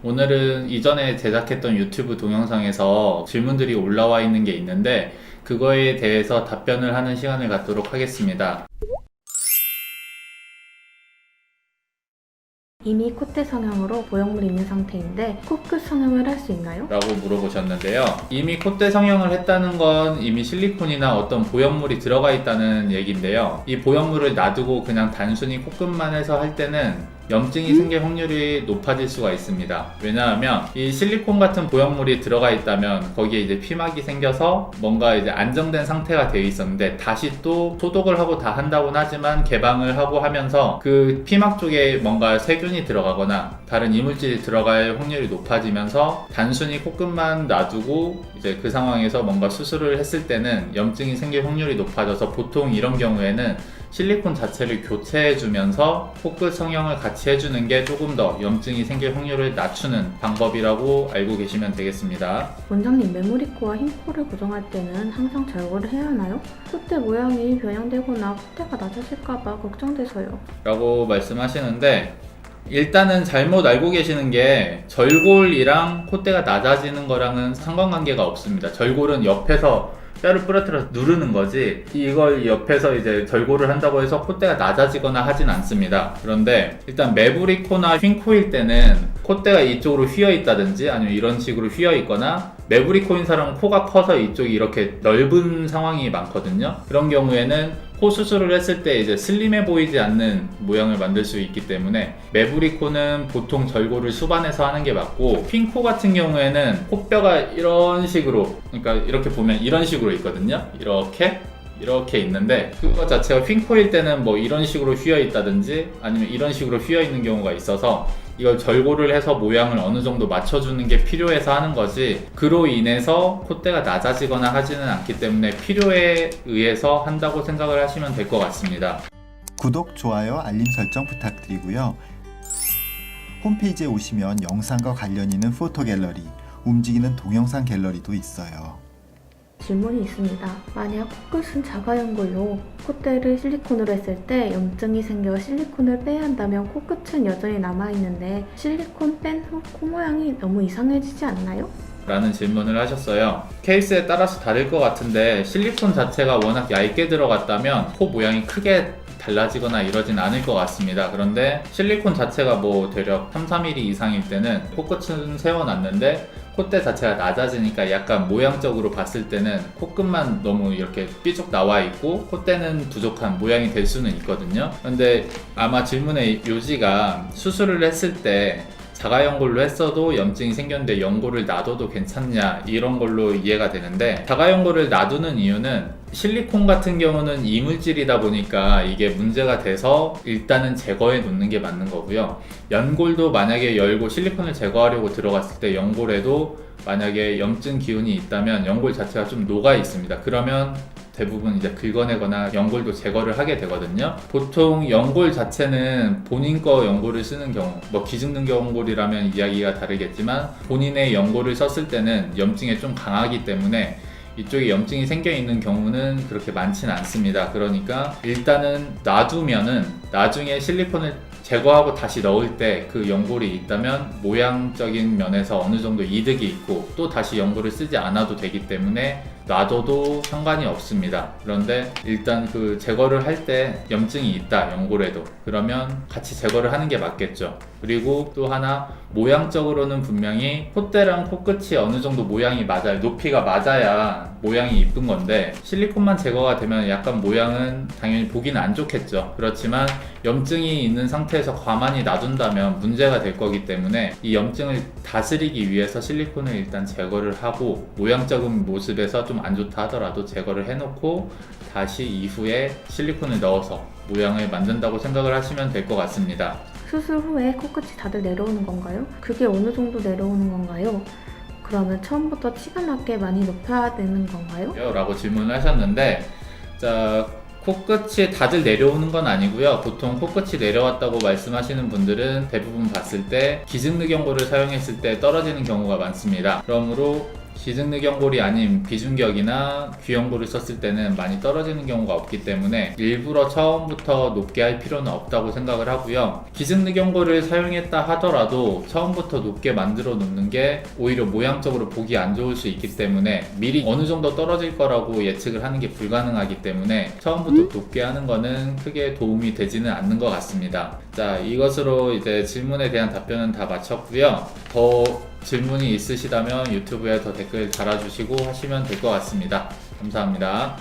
오늘은 이전에 제작했던 유튜브 동영상에서 질문들이 올라와 있는 게 있는데 그거에 대해서 답변을 하는 시간을 갖도록 하겠습니다. 이미 콧대 성형으로 보형물이 있는 상태인데 코끝 성형을 할 수 있나요? 라고 물어보셨는데요. 이미 콧대 성형을 했다는 건 이미 실리콘이나 어떤 보형물이 들어가 있다는 얘기인데요. 이 보형물을 놔두고 그냥 단순히 코끝만 해서 할 때는 염증이 생길 확률이 높아질 수가 있습니다. 왜냐하면 이 실리콘 같은 보형물이 들어가 있다면 거기에 이제 피막이 생겨서 뭔가 이제 안정된 상태가 되어 있었는데 다시 또 소독을 하고 다 한다고는 하지만 개방을 하고 하면서 그 피막 쪽에 뭔가 세균이 들어가거나 다른 이물질이 들어갈 확률이 높아지면서 단순히 코끝만 놔두고 이제 그 상황에서 뭔가 수술을 했을 때는 염증이 생길 확률이 높아져서 보통 이런 경우에는 실리콘 자체를 교체해주면서 코끝 성형을 같이 해주는 게 조금 더 염증이 생길 확률을 낮추는 방법이라고 알고 계시면 되겠습니다. 원장님, 메모리코와 흰 코를 고정할 때는 항상 절거를 해야 하나요? 콧대 모양이 변형되거나 콧대가 낮아질까봐 걱정돼서요. 라고 말씀하시는데 일단은 잘못 알고 계시는 게 절골이랑 콧대가 낮아지는 거랑은 상관관계가 없습니다. 절골은 옆에서 뼈를 부러뜨려서 누르는 거지 이걸 옆에서 이제 절골을 한다고 해서 콧대가 낮아지거나 하진 않습니다. 그런데 일단 매부리 코나 휜 코일 때는 콧대가 이쪽으로 휘어 있다든지 아니면 이런 식으로 휘어 있거나 매부리 코인 사람은 코가 커서 이쪽이 이렇게 넓은 상황이 많거든요. 그런 경우에는 코 수술을 했을 때 이제 슬림해 보이지 않는 모양을 만들 수 있기 때문에 매부리 코는 보통 절골을 수반해서 하는 게 맞고 휜 코 같은 경우에는 코뼈가 이런 식으로, 그러니까 이렇게 보면 이런 식으로 있거든요. 이렇게 있는데 그거 자체가 휜 코일 때는 뭐 이런 식으로 휘어 있다든지 아니면 이런 식으로 휘어 있는 경우가 있어서 이걸 절골을 해서 모양을 어느 정도 맞춰주는 게 필요해서 하는 거지 그로 인해서 콧대가 낮아지거나 하지는 않기 때문에 필요에 의해서 한다고 생각을 하시면 될 것 같습니다. 구독, 좋아요, 알림 설정 부탁드리고요. 홈페이지에 오시면 영상과 관련 있는 포토 갤러리, 움직이는 동영상 갤러리도 있어요. 질문이 있습니다. 만약 코끝은 자가연골로 콧대를 실리콘으로 했을 때 염증이 생겨 실리콘을 빼야 한다면 코끝은 여전히 남아있는데 실리콘 뺀 후 코 모양이 너무 이상해지지 않나요? 라는 질문을 하셨어요. 케이스에 따라서 다를 것 같은데 실리콘 자체가 워낙 얇게 들어갔다면 코 모양이 크게 달라지거나 이러진 않을 것 같습니다. 그런데 실리콘 자체가 뭐 대략 3-4mm 이상일 때는 코끝은 세워놨는데 콧대 자체가 낮아지니까 약간 모양적으로 봤을 때는 코끝만 너무 이렇게 삐죽 나와 있고 콧대는 부족한 모양이 될 수는 있거든요. 근데 아마 질문의 요지가 수술을 했을 때 자가연골로 했어도 염증이 생겼는데 연골을 놔둬도 괜찮냐 이런 걸로 이해가 되는데 자가연골을 놔두는 이유는 실리콘 같은 경우는 이물질이다 보니까 이게 문제가 돼서 일단은 제거해 놓는 게 맞는 거고요. 연골도 만약에 열고 실리콘을 제거하려고 들어갔을 때 연골에도 만약에 염증 기운이 있다면 연골 자체가 좀 녹아 있습니다. 그러면 대부분 이제 긁어내거나 연골도 제거를 하게 되거든요. 보통 연골 자체는 본인 거 연골을 쓰는 경우, 뭐 기증능 연골이라면 이야기가 다르겠지만 본인의 연골을 썼을 때는 염증에 좀 강하기 때문에 이쪽에 염증이 생겨 있는 경우는 그렇게 많지는 않습니다. 그러니까 일단은 놔두면은 나중에 실리콘을 제거하고 다시 넣을 때 그 연골이 있다면 모양적인 면에서 어느 정도 이득이 있고 또 다시 연골을 쓰지 않아도 되기 때문에 놔둬도 상관이 없습니다. 그런데 일단 그 제거를 할 때 염증이 있다 연골에도 그러면 같이 제거를 하는 게 맞겠죠. 그리고 또 하나 모양적으로는 분명히 콧대랑 코끝이 어느 정도 모양이 맞아요. 높이가 맞아야 모양이 이쁜 건데 실리콘만 제거가 되면 약간 모양은 당연히 보기는 안 좋겠죠. 그렇지만 염증이 있는 상태에서 가만히 놔둔다면 문제가 될 거기 때문에 이 염증을 다스리기 위해서 실리콘을 일단 제거를 하고 모양적인 모습에서 좀 안 좋다 하더라도 제거를 해놓고 다시 이후에 실리콘을 넣어서 모양을 만든다고 생각을 하시면 될 것 같습니다. 수술 후에 코끝이 다들 내려오는 건가요? 그게 어느 정도 내려오는 건가요? 그러면 처음부터 치가 맞게 많이 높여야 되는 건가요? 라고 질문을 하셨는데 자 코끝이 다들 내려오는 건 아니고요. 보통 코끝이 내려왔다고 말씀하시는 분들은 대부분 봤을 때 기증늑연골을 사용했을 때 떨어지는 경우가 많습니다. 그러므로 기증느 경골이 아닌 비중격이나 귀형골을 썼을 때는 많이 떨어지는 경우가 없기 때문에 일부러 처음부터 높게 할 필요는 없다고 생각을 하고요. 기증느 경골을 사용했다 하더라도 처음부터 높게 만들어 놓는 게 오히려 모양적으로 보기 안 좋을 수 있기 때문에 미리 어느 정도 떨어질 거라고 예측을 하는 게 불가능하기 때문에 처음부터 높게 하는 거는 크게 도움이 되지는 않는 것 같습니다. 자, 이것으로 이제 질문에 대한 답변은 다 마쳤고요. 더 질문이 있으시다면 유튜브에 더 댓글 달아주시고 하시면 될 것 같습니다. 감사합니다.